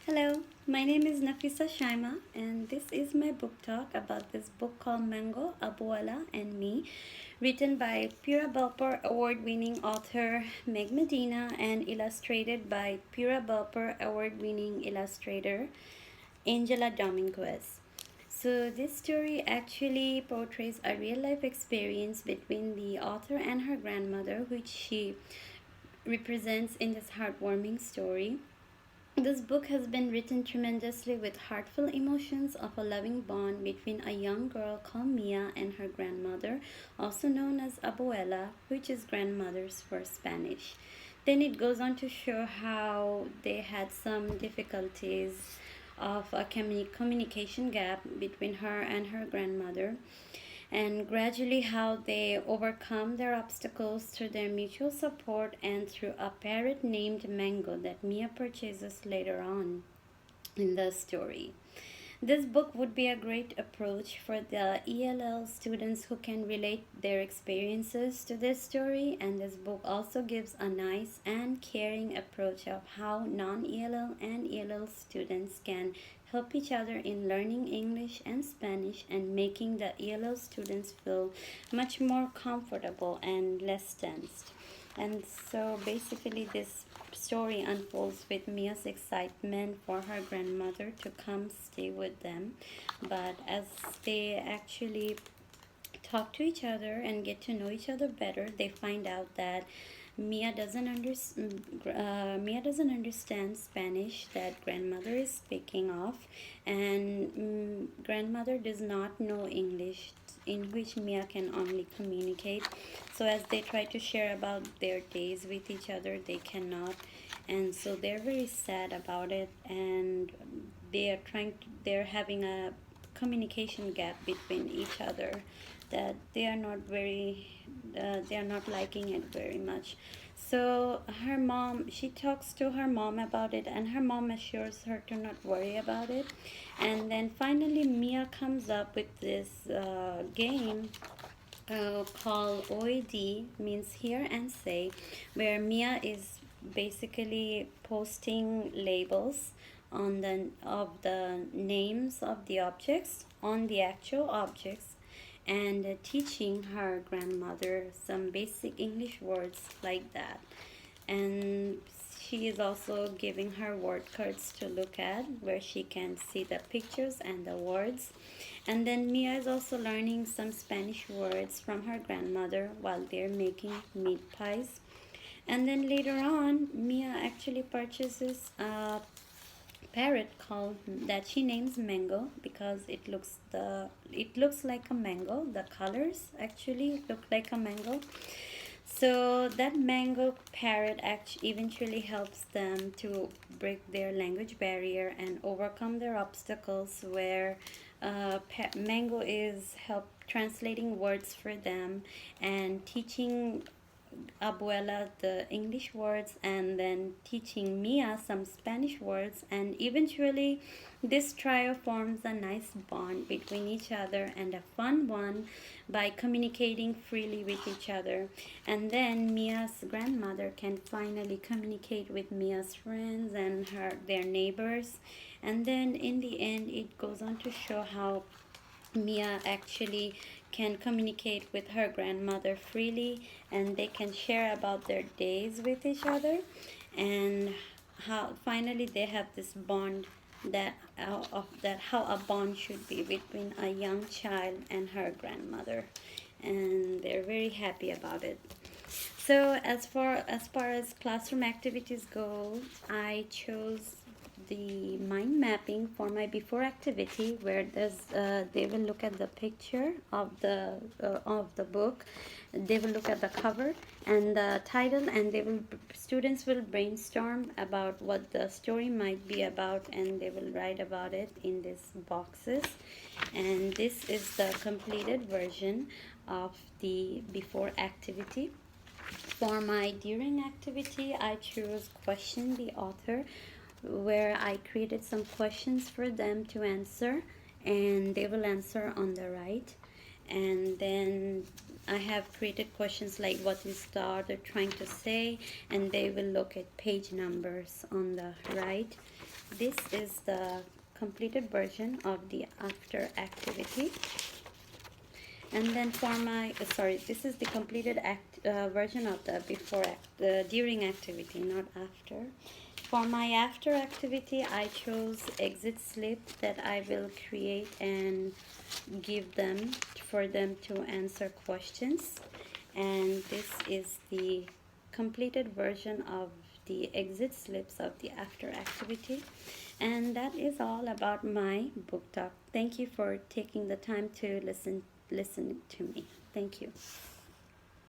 Hello, my name is Nafisa Shaima, and this is my book talk about this book called Mango, Abuela, and Me, written by Pura Belper Award winning author Meg Medina and illustrated by Pura Belper Award winning illustrator Angela Dominguez. So, this story actually portrays a real life experience between the author and her grandmother, which she represents in this heartwarming story. This book has been written tremendously with heartfelt emotions of a loving bond between a young girl called Mia and her grandmother, also known as Abuela, which is grandmother's for Spanish. Then it goes on to show how they had some difficulties of a communication gap between her and her grandmother, and gradually how they overcome their obstacles through their mutual support and through a parrot named Mango that Mia purchases later on in the story. This book would be a great approach for the ELL students who can relate their experiences to this story, and this book also gives a nice and caring approach of how non ELL and ELL students can help each other in learning English and Spanish and making the ELL students feel much more comfortable and less tensed. And so basically, this story unfolds with Mia's excitement for her grandmother to come stay with them. But as they actually talk to each other and get to know each other better, they find out that Mia doesn't understand Spanish that grandmother is speaking of, and grandmother does not know English, in which Mia can only communicate. So as they try to share about their days with each other, they cannot, and so they're very sad about it, and they're having a communication gap between each other that they are not liking it very much. So her mom, she talks to her mom about it, and her mom assures her to not worry about it. And then finally Mia comes up with this game called OED, means hear and say, where Mia is basically posting labels on the names of the objects on the actual objects, and teaching her grandmother some basic English words like that. And she is also giving her word cards to look at where she can see the pictures and the words. And then Mia is also learning some Spanish words from her grandmother while they're making meat pies. And then later on, Mia actually purchases a parrot called that she names Mango because it looks like a mango. The colors actually look like a mango. So that mango parrot actually eventually helps them to break their language barrier and overcome their obstacles, where mango is help translating words for them and teaching Abuela the English words, and then teaching Mia some Spanish words, and eventually this trio forms a nice bond between each other, and a fun one, by communicating freely with each other. And then Mia's grandmother can finally communicate with Mia's friends and their neighbors. And then in the end it goes on to show how Mia actually can communicate with her grandmother freely, and they can share about their days with each other, and how finally they have this bond that how a bond should be between a young child and her grandmother, and they're very happy about it. So as far as classroom activities go, I chose the mind mapping for my before activity, where they will look at the picture of the book. They will look at the cover and the title, and students will brainstorm about what the story might be about, and they will write about it in these boxes. And this is the completed version of the before activity. For my during activity, I chose question the author, where I created some questions for them to answer, and they will answer on the right. And then I have created questions like what is the author trying to say, and they will look at page numbers on the right. this is the completed version of the after activity. And then for my sorry, this is the completed version of the during activity, not after. For my after activity, I chose exit slip that I will create and give them for them to answer questions. And this is the completed version of the exit slips of the after activity. And that is all about my book talk. Thank you for taking the time to listen to me. Thank you.